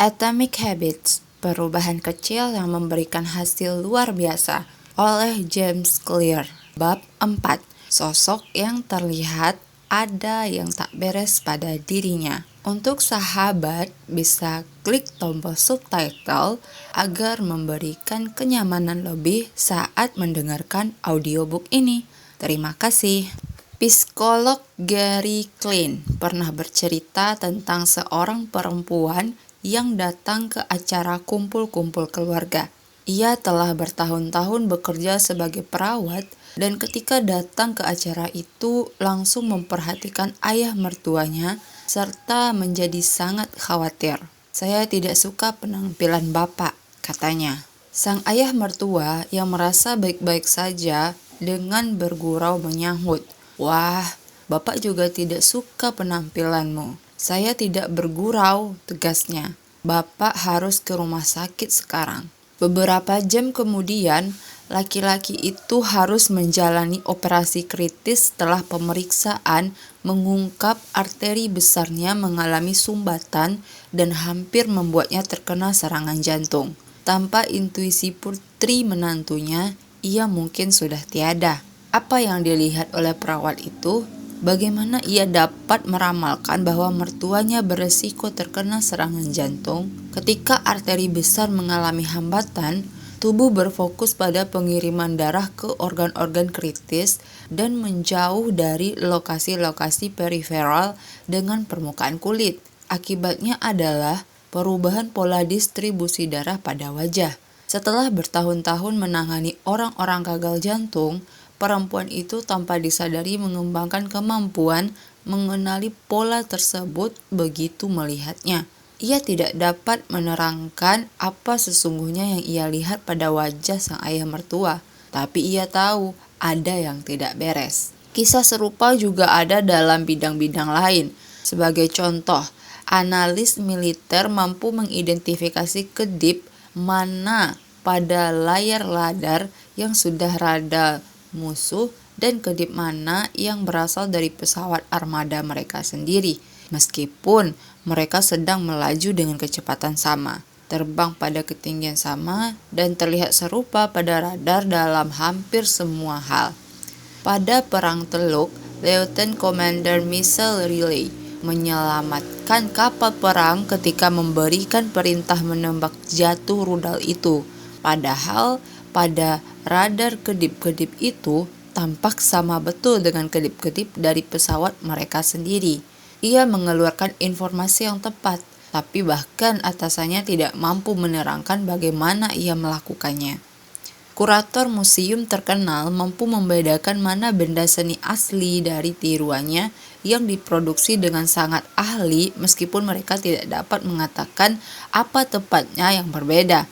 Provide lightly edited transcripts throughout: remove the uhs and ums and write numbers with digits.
Atomic Habits, perubahan kecil yang memberikan hasil luar biasa, oleh James Clear. Bab 4. Sosok yang terlihat ada yang tak beres pada dirinya. Untuk sahabat bisa klik tombol subtitle agar memberikan kenyamanan lebih saat mendengarkan audiobook ini. Terima kasih. Psikolog Gary Klein pernah bercerita tentang seorang perempuan yang datang ke acara kumpul-kumpul keluarga. Ia telah bertahun-tahun bekerja sebagai perawat dan ketika datang ke acara itu langsung memperhatikan ayah mertuanya serta menjadi sangat khawatir. "Saya tidak suka penampilan Bapak," katanya. Sang ayah mertua yang merasa baik-baik saja dengan bergurau menyahut, "Wah, Bapak juga tidak suka penampilanmu." "Saya tidak bergurau," tegasnya. "Bapak harus ke rumah sakit sekarang." Beberapa jam kemudian, laki-laki itu harus menjalani operasi kritis setelah pemeriksaan mengungkap arteri besarnya mengalami sumbatan dan hampir membuatnya terkena serangan jantung. Tanpa intuisi putri menantunya, ia mungkin sudah tiada. Apa yang dilihat oleh perawat itu? Bagaimana ia dapat meramalkan bahwa mertuanya beresiko terkena serangan jantung? Ketika arteri besar mengalami hambatan, tubuh berfokus pada pengiriman darah ke organ-organ kritis dan menjauh dari lokasi-lokasi periferal dengan permukaan kulit. Akibatnya adalah perubahan pola distribusi darah pada wajah. Setelah bertahun-tahun menangani orang-orang gagal jantung, perempuan itu tanpa disadari mengembangkan kemampuan mengenali pola tersebut begitu melihatnya. Ia tidak dapat menerangkan apa sesungguhnya yang ia lihat pada wajah sang ayah mertua, tapi ia tahu ada yang tidak beres. Kisah serupa juga ada dalam bidang-bidang lain. Sebagai contoh, analis militer mampu mengidentifikasi kedip mana pada layar radar yang sudah rada musuh dan kedip mana yang berasal dari pesawat armada mereka sendiri, meskipun mereka sedang melaju dengan kecepatan sama, terbang pada ketinggian sama, dan terlihat serupa pada radar dalam hampir semua hal. Pada Perang Teluk, Lieutenant Commander Missile Relay menyelamatkan kapal perang ketika memberikan perintah menembak jatuh rudal itu. Padahal pada radar kedip-kedip itu tampak sama betul dengan kedip-kedip dari pesawat mereka sendiri. Ia mengeluarkan informasi yang tepat, tapi bahkan atasannya tidak mampu menerangkan bagaimana ia melakukannya. Kurator museum terkenal mampu membedakan mana benda seni asli dari tiruannya yang diproduksi dengan sangat ahli meskipun mereka tidak dapat mengatakan apa tepatnya yang berbeda.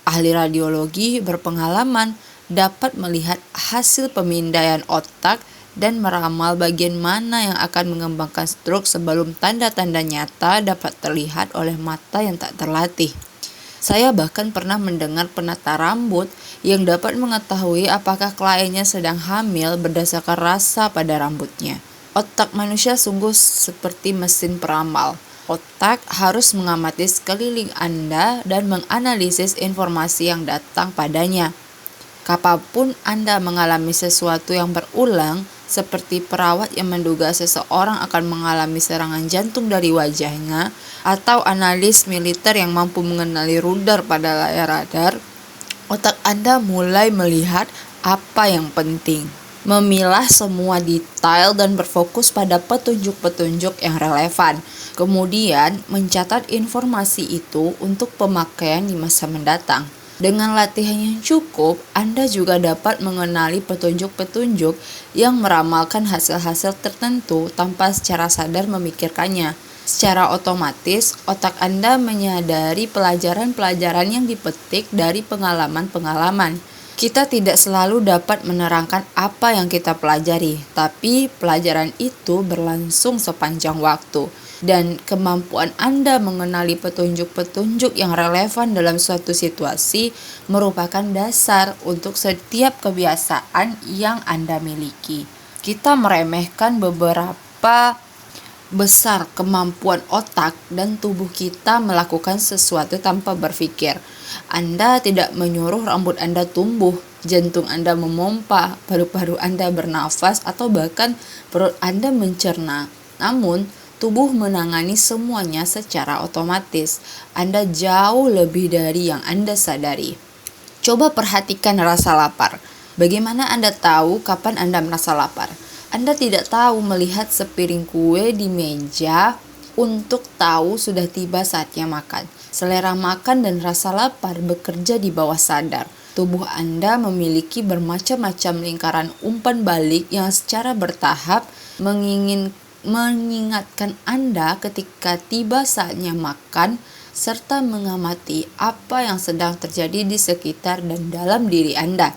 Ahli radiologi berpengalaman dapat melihat hasil pemindaian otak dan meramal bagian mana yang akan mengembangkan stroke sebelum tanda-tanda nyata dapat terlihat oleh mata yang tak terlatih. Saya bahkan pernah mendengar penata rambut yang dapat mengetahui apakah kliennya sedang hamil berdasarkan rasa pada rambutnya. Otak manusia sungguh seperti mesin peramal. Otak harus mengamati sekeliling Anda dan menganalisis informasi yang datang padanya. Kapanpun Anda mengalami sesuatu yang berulang, seperti perawat yang menduga seseorang akan mengalami serangan jantung dari wajahnya, atau analis militer yang mampu mengenali rudal pada layar radar, otak Anda mulai melihat apa yang penting, memilah semua detail dan berfokus pada petunjuk-petunjuk yang relevan. Kemudian mencatat informasi itu untuk pemakaian di masa mendatang. Dengan latihan yang cukup, Anda juga dapat mengenali petunjuk-petunjuk yang meramalkan hasil-hasil tertentu tanpa secara sadar memikirkannya. Secara otomatis, otak Anda menyadari pelajaran-pelajaran yang dipetik dari pengalaman-pengalaman. Kita tidak selalu dapat menerangkan apa yang kita pelajari, tapi pelajaran itu berlangsung sepanjang waktu. Dan kemampuan Anda mengenali petunjuk-petunjuk yang relevan dalam suatu situasi merupakan dasar untuk setiap kebiasaan yang Anda miliki. Kita meremehkan beberapa besar kemampuan otak dan tubuh kita melakukan sesuatu tanpa berpikir. Anda tidak menyuruh rambut Anda tumbuh, jantung Anda memompa, paru-paru Anda bernafas, atau bahkan perut Anda mencerna. Namun, tubuh menangani semuanya secara otomatis. Anda jauh lebih dari yang Anda sadari. Coba perhatikan rasa lapar. Bagaimana Anda tahu kapan Anda merasa lapar? Anda tidak tahu melihat sepiring kue di meja untuk tahu sudah tiba saatnya makan. Selera makan dan rasa lapar bekerja di bawah sadar. Tubuh Anda memiliki bermacam-macam lingkaran umpan balik yang secara bertahap mengingatkan Anda ketika tiba saatnya makan, serta mengamati apa yang sedang terjadi di sekitar dan dalam diri Anda.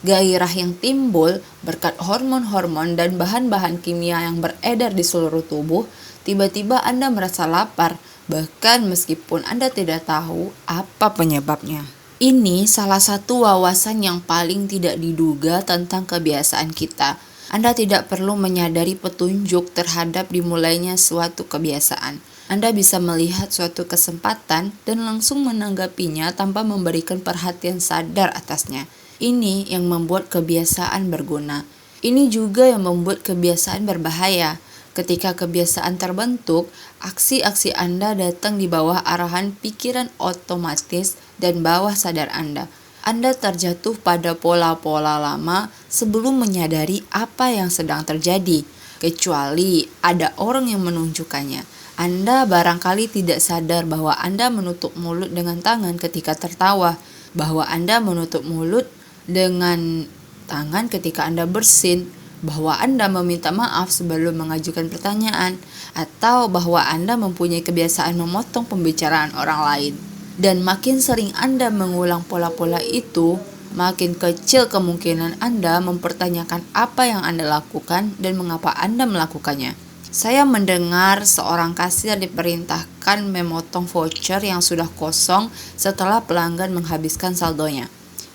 Gairah yang timbul berkat hormon-hormon dan bahan-bahan kimia yang beredar di seluruh tubuh, tiba-tiba Anda merasa lapar, bahkan meskipun Anda tidak tahu apa penyebabnya. Ini salah satu wawasan yang paling tidak diduga tentang kebiasaan kita. Anda tidak perlu menyadari petunjuk terhadap dimulainya suatu kebiasaan. Anda bisa melihat suatu kesempatan dan langsung menanggapinya tanpa memberikan perhatian sadar atasnya. Ini yang membuat kebiasaan berguna. Ini juga yang membuat kebiasaan berbahaya. Ketika kebiasaan terbentuk, aksi-aksi Anda datang di bawah arahan pikiran otomatis dan bawah sadar Anda. Anda terjatuh pada pola-pola lama sebelum menyadari apa yang sedang terjadi, kecuali ada orang yang menunjukkannya. Anda barangkali tidak sadar bahwa Anda menutup mulut dengan tangan ketika tertawa, bahwa Anda menutup mulut dengan tangan ketika Anda bersin, bahwa Anda meminta maaf sebelum mengajukan pertanyaan, atau bahwa Anda mempunyai kebiasaan memotong pembicaraan orang lain. Dan makin sering Anda mengulang pola-pola itu, makin kecil kemungkinan Anda mempertanyakan apa yang Anda lakukan dan mengapa Anda melakukannya. Saya mendengar seorang kasir diperintahkan memotong voucher yang sudah kosong setelah pelanggan menghabiskan saldonya.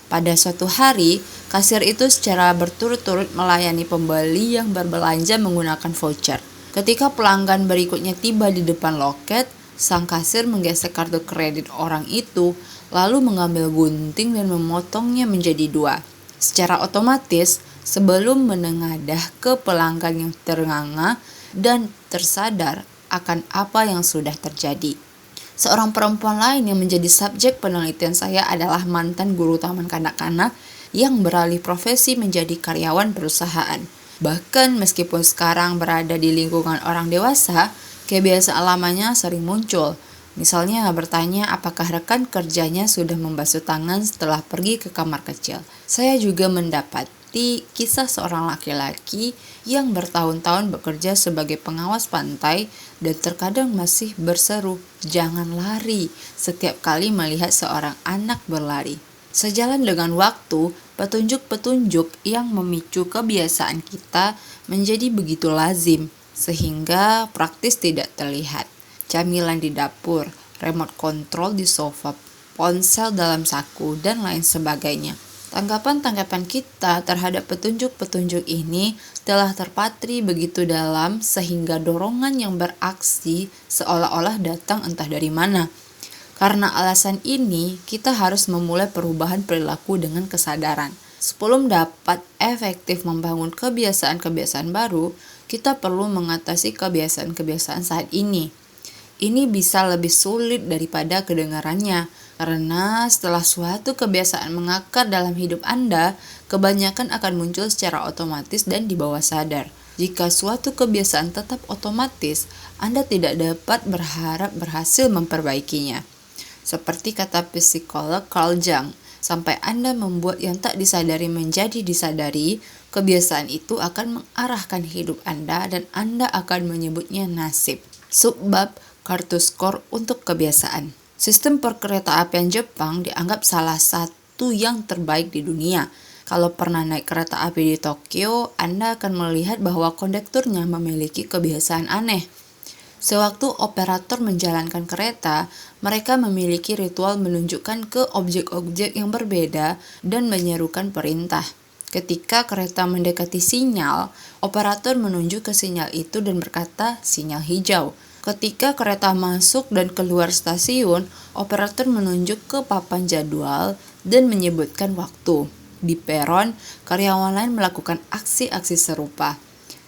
Pada suatu hari, kasir itu secara berturut-turut melayani pembeli yang berbelanja menggunakan voucher. Ketika pelanggan berikutnya tiba di depan loket, sang kasir menggesek kartu kredit orang itu, lalu mengambil gunting dan memotongnya menjadi 2. Secara otomatis, sebelum menengadah ke pelanggan yang ternganga dan tersadar akan apa yang sudah terjadi. Seorang perempuan lain yang menjadi subjek penelitian saya adalah mantan guru taman kanak-kanak yang beralih profesi menjadi karyawan perusahaan. Bahkan meskipun sekarang berada di lingkungan orang dewasa, kebiasaan lamanya sering muncul. Misalnya bertanya apakah rekan kerjanya sudah membasuh tangan setelah pergi ke kamar kecil. Saya juga mendapati kisah seorang laki-laki yang bertahun-tahun bekerja sebagai pengawas pantai dan terkadang masih berseru, "Jangan lari," setiap kali melihat seorang anak berlari. Sejalan dengan waktu, petunjuk-petunjuk yang memicu kebiasaan kita menjadi begitu lazim, sehingga praktis tidak terlihat. Camilan di dapur, remote control di sofa, ponsel dalam saku, dan lain sebagainya. Tanggapan-tanggapan kita terhadap petunjuk-petunjuk ini telah terpatri begitu dalam sehingga dorongan yang beraksi seolah-olah datang entah dari mana. Karena alasan ini, kita harus memulai perubahan perilaku dengan kesadaran. Sebelum dapat efektif membangun kebiasaan-kebiasaan baru, kita perlu mengatasi kebiasaan-kebiasaan saat ini. Ini bisa lebih sulit daripada kedengarannya, karena setelah suatu kebiasaan mengakar dalam hidup Anda, kebanyakan akan muncul secara otomatis dan di bawah sadar. Jika suatu kebiasaan tetap otomatis, Anda tidak dapat berharap berhasil memperbaikinya. Seperti kata psikolog Carl Jung, sampai Anda membuat yang tak disadari menjadi disadari, kebiasaan itu akan mengarahkan hidup Anda dan Anda akan menyebutnya nasib. Subbab kartu skor untuk kebiasaan. Sistem perkeretaapian Jepang dianggap salah satu yang terbaik di dunia. Kalau pernah naik kereta api di Tokyo, Anda akan melihat bahwa kondekturnya memiliki kebiasaan aneh. Sewaktu operator menjalankan kereta, mereka memiliki ritual menunjukkan ke objek-objek yang berbeda dan menyerukan perintah. Ketika kereta mendekati sinyal, operator menunjuk ke sinyal itu dan berkata sinyal hijau. Ketika kereta masuk dan keluar stasiun, operator menunjuk ke papan jadwal dan menyebutkan waktu. Di peron, karyawan lain melakukan aksi-aksi serupa.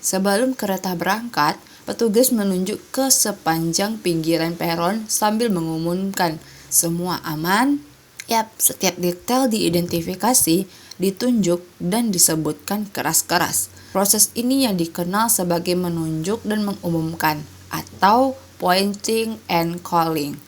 Sebelum kereta berangkat, petugas menunjuk ke sepanjang pinggiran peron sambil mengumumkan, "Semua aman?" Yap, setiap detail diidentifikasi, ditunjuk, dan disebutkan keras-keras. Proses ini yang dikenal sebagai menunjuk dan mengumumkan, atau pointing and calling.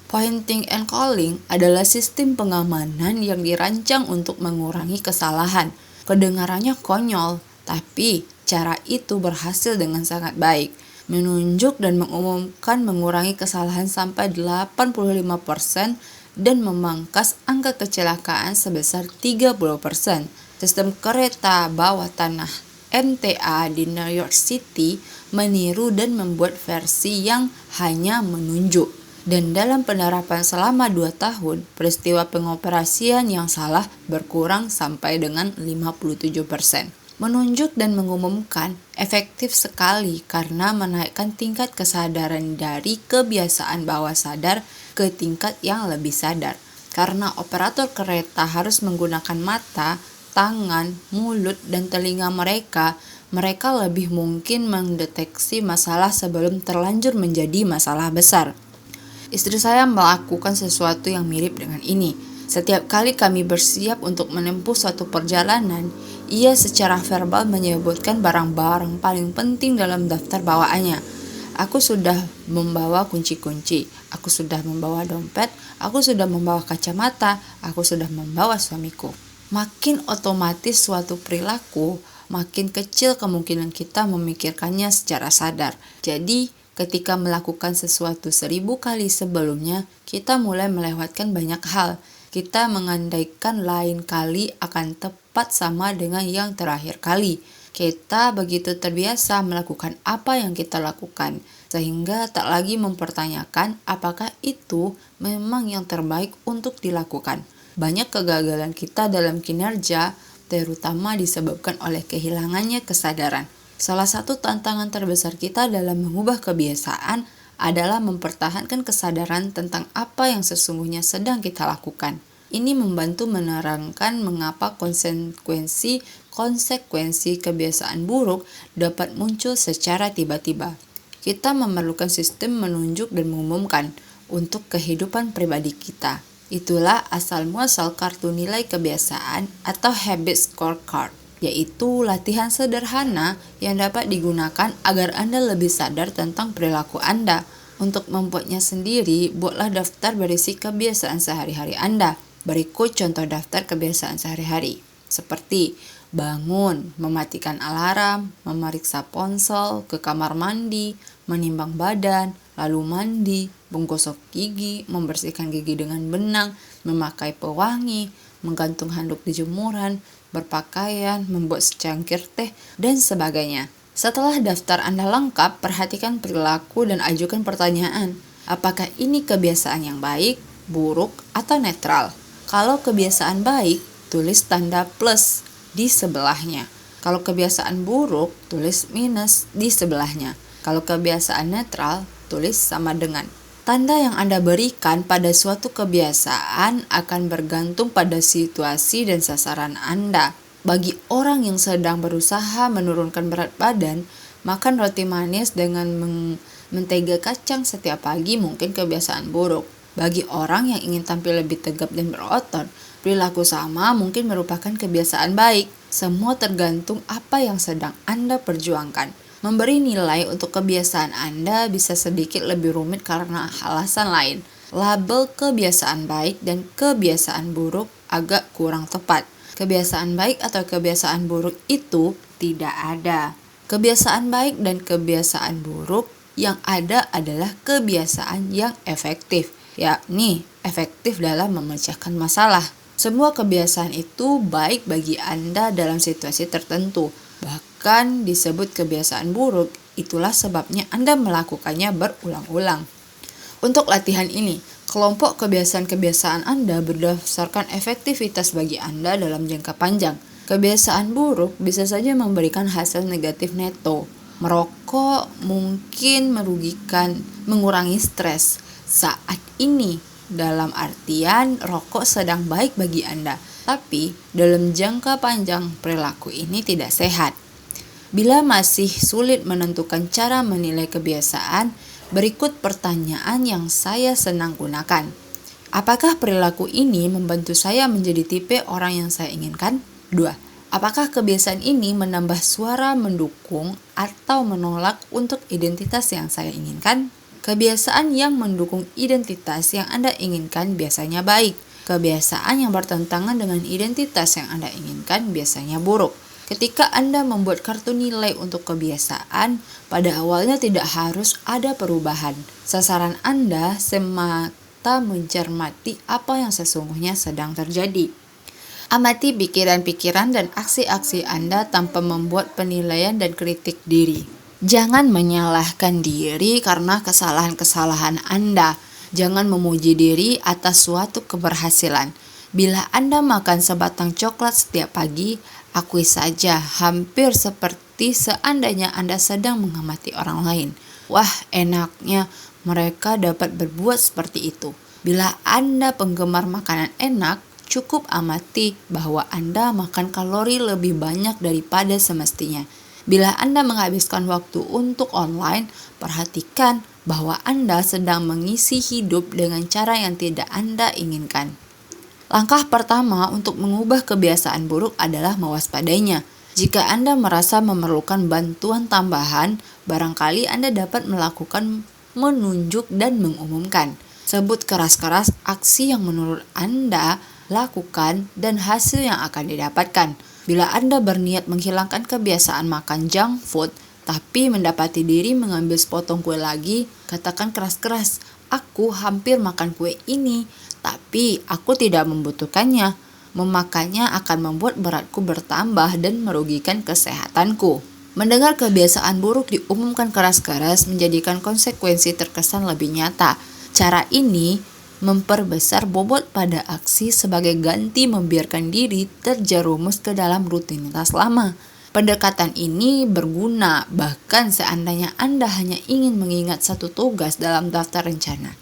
Pointing and calling adalah sistem pengamanan yang dirancang untuk mengurangi kesalahan. Kedengarannya konyol, tapi cara itu berhasil dengan sangat baik. Menunjuk dan mengumumkan mengurangi kesalahan sampai 85% dan memangkas angka kecelakaan sebesar 30%. Sistem kereta bawah tanah MTA di New York City meniru dan membuat versi yang hanya menunjuk. Dan dalam penerapan selama 2 tahun, peristiwa pengoperasian yang salah berkurang sampai dengan 57%. Menunjuk dan mengumumkan efektif sekali karena menaikkan tingkat kesadaran dari kebiasaan bawah sadar ke tingkat yang lebih sadar. Karena operator kereta harus menggunakan mata, tangan, mulut, dan telinga mereka lebih mungkin mendeteksi masalah sebelum terlanjur menjadi masalah besar. Istri saya melakukan sesuatu yang mirip dengan ini. Setiap kali kami bersiap untuk menempuh suatu perjalanan, ia secara verbal menyebutkan barang-barang paling penting dalam daftar bawaannya. Aku sudah membawa kunci-kunci, aku sudah membawa dompet, aku sudah membawa kacamata, aku sudah membawa suamiku. Makin otomatis suatu perilaku, makin kecil kemungkinan kita memikirkannya secara sadar. Jadi, ketika melakukan sesuatu 1000 kali sebelumnya, kita mulai melewatkan banyak hal. Kita mengandaikan lain kali akan tepat sama dengan yang terakhir kali. Kita begitu terbiasa melakukan apa yang kita lakukan, sehingga tak lagi mempertanyakan apakah itu memang yang terbaik untuk dilakukan. Banyak kegagalan kita dalam kinerja, terutama disebabkan oleh kehilangannya kesadaran. Salah satu tantangan terbesar kita dalam mengubah kebiasaan adalah mempertahankan kesadaran tentang apa yang sesungguhnya sedang kita lakukan. Ini membantu menerangkan mengapa konsekuensi kebiasaan buruk dapat muncul secara tiba-tiba. Kita memerlukan sistem menunjuk dan mengumumkan untuk kehidupan pribadi kita. Itulah asal-muasal kartu nilai kebiasaan atau habit scorecard, yaitu latihan sederhana yang dapat digunakan agar Anda lebih sadar tentang perilaku Anda. Untuk membuatnya sendiri, buatlah daftar berisi kebiasaan sehari-hari Anda. Berikut contoh daftar kebiasaan sehari-hari, seperti bangun, mematikan alarm, memeriksa ponsel, ke kamar mandi, menimbang badan, lalu mandi, menggosok gigi, membersihkan gigi dengan benang, memakai pewangi, menggantung handuk di jemuran, berpakaian, membuat secangkir teh, dan sebagainya. Setelah daftar Anda lengkap, perhatikan perilaku dan ajukan pertanyaan. Apakah ini kebiasaan yang baik, buruk, atau netral? Kalau kebiasaan baik, tulis tanda plus di sebelahnya. Kalau kebiasaan buruk, tulis minus di sebelahnya. Kalau kebiasaan netral, tulis sama dengan. Tanda yang Anda berikan pada suatu kebiasaan akan bergantung pada situasi dan sasaran Anda. Bagi orang yang sedang berusaha menurunkan berat badan, makan roti manis dengan mentega kacang setiap pagi mungkin kebiasaan buruk. Bagi orang yang ingin tampil lebih tegap dan berotot, perilaku sama mungkin merupakan kebiasaan baik. Semua tergantung apa yang sedang Anda perjuangkan. Memberi nilai untuk kebiasaan Anda bisa sedikit lebih rumit karena alasan lain. Label kebiasaan baik dan kebiasaan buruk agak kurang tepat. Kebiasaan baik atau kebiasaan buruk itu tidak ada. Kebiasaan baik dan kebiasaan buruk yang ada adalah kebiasaan yang efektif, yakni efektif dalam memecahkan masalah. Semua kebiasaan itu baik bagi Anda dalam situasi tertentu. Bahkan disebut kebiasaan buruk, itulah sebabnya Anda melakukannya berulang-ulang. Untuk latihan ini, kelompok kebiasaan-kebiasaan Anda berdasarkan efektivitas bagi Anda dalam jangka panjang. Kebiasaan buruk bisa saja memberikan hasil negatif neto. Merokok mungkin merugikan, mengurangi stres saat ini. Dalam artian rokok sedang baik bagi Anda, tapi dalam jangka panjang perilaku ini tidak sehat. Bila masih sulit menentukan cara menilai kebiasaan, berikut pertanyaan yang saya senang gunakan. Apakah perilaku ini membantu saya menjadi tipe orang yang saya inginkan? 2. Apakah kebiasaan ini menambah suara mendukung atau menolak untuk identitas yang saya inginkan? Kebiasaan yang mendukung identitas yang Anda inginkan biasanya baik. Kebiasaan yang bertentangan dengan identitas yang Anda inginkan biasanya buruk. Ketika Anda membuat kartu nilai untuk kebiasaan, pada awalnya tidak harus ada perubahan. Sasaran Anda semata mencermati apa yang sesungguhnya sedang terjadi. Amati pikiran-pikiran dan aksi-aksi Anda tanpa membuat penilaian dan kritik diri. Jangan menyalahkan diri karena kesalahan-kesalahan Anda. Jangan memuji diri atas suatu keberhasilan. Bila Anda makan sebatang coklat setiap pagi, akui saja hampir seperti seandainya Anda sedang mengamati orang lain. Wah, enaknya mereka dapat berbuat seperti itu. Bila Anda penggemar makanan enak, cukup amati bahwa Anda makan kalori lebih banyak daripada semestinya. Bila Anda menghabiskan waktu untuk online, perhatikan bahwa Anda sedang mengisi hidup dengan cara yang tidak Anda inginkan. Langkah pertama untuk mengubah kebiasaan buruk adalah mewaspadainya. Jika Anda merasa memerlukan bantuan tambahan, barangkali Anda dapat melakukan menunjuk dan mengumumkan. Sebut keras-keras aksi yang menurut Anda lakukan dan hasil yang akan didapatkan. Bila Anda berniat menghilangkan kebiasaan makan junk food, tapi mendapati diri mengambil sepotong kue lagi, katakan keras-keras, "Aku hampir makan kue ini, tapi aku tidak membutuhkannya. Memakannya akan membuat beratku bertambah dan merugikan kesehatanku." Mendengar kebiasaan buruk diumumkan keras-keras menjadikan konsekuensi terkesan lebih nyata. Cara ini memperbesar bobot pada aksi sebagai ganti membiarkan diri terjerumus ke dalam rutinitas lama. Pendekatan ini berguna bahkan seandainya Anda hanya ingin mengingat satu tugas dalam daftar rencana.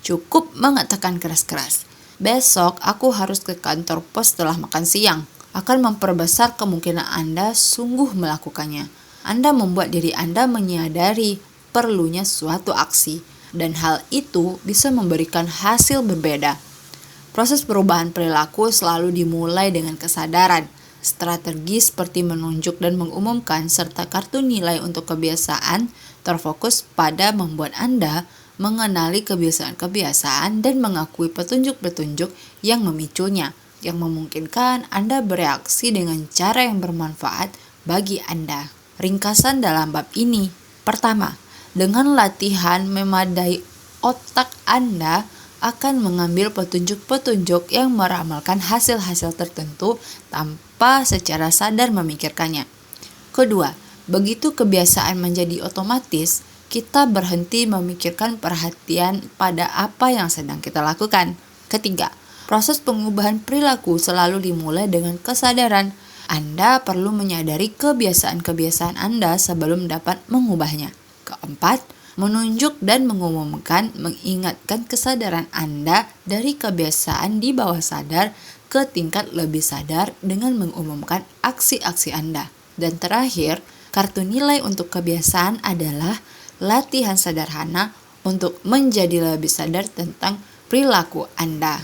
Cukup mengatakan keras-keras, "Besok aku harus ke kantor pos setelah makan siang." Akan memperbesar kemungkinan Anda sungguh melakukannya. Anda membuat diri Anda menyadari perlunya suatu aksi. Dan hal itu bisa memberikan hasil berbeda. Proses perubahan perilaku selalu dimulai dengan kesadaran. Strategi seperti menunjuk dan mengumumkan serta kartu nilai untuk kebiasaan terfokus pada membuat Anda mengenali kebiasaan-kebiasaan dan mengakui petunjuk-petunjuk yang memicunya, yang memungkinkan Anda bereaksi dengan cara yang bermanfaat bagi Anda. Ringkasan dalam bab ini. Pertama, dengan latihan memadai, otak Anda akan mengambil petunjuk-petunjuk yang meramalkan hasil-hasil tertentu tanpa secara sadar memikirkannya. Kedua, begitu kebiasaan menjadi otomatis, kita berhenti memikirkan perhatian pada apa yang sedang kita lakukan. Ketiga, proses pengubahan perilaku selalu dimulai dengan kesadaran. Anda perlu menyadari kebiasaan-kebiasaan Anda sebelum dapat mengubahnya. Keempat, menunjuk dan mengumumkan mengingatkan kesadaran Anda dari kebiasaan di bawah sadar ke tingkat lebih sadar dengan mengumumkan aksi-aksi Anda. Dan terakhir, kartu nilai untuk kebiasaan adalah latihan sederhana untuk menjadi lebih sadar tentang perilaku Anda.